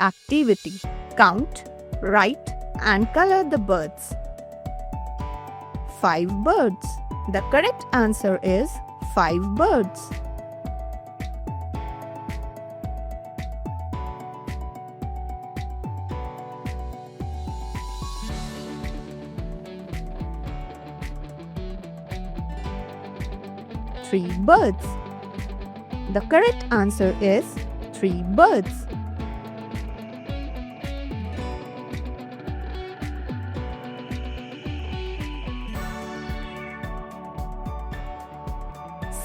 activity. Count, write, and color the birds. 5 birds. The correct answer is 5 birds. 3 birds. The correct answer is 3 birds.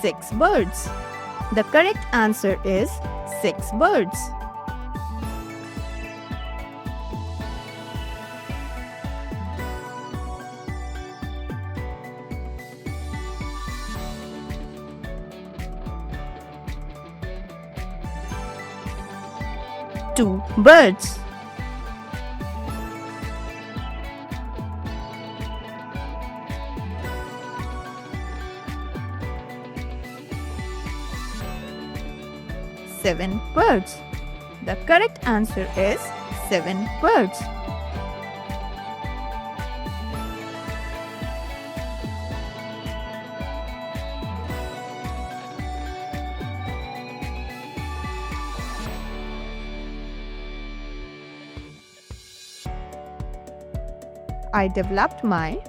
6 birds. The correct answer is 6 birds. 2 birds. 7 birds. The correct answer is 7 birds. 'I developed my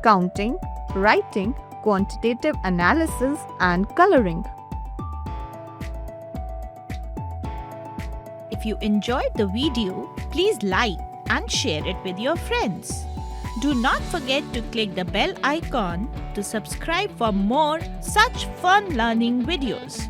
counting, writing, quantitative analysis, and coloring. If you enjoyed the video, please like and share it with your friends. Do not forget to click the bell icon to subscribe for more such fun learning videos.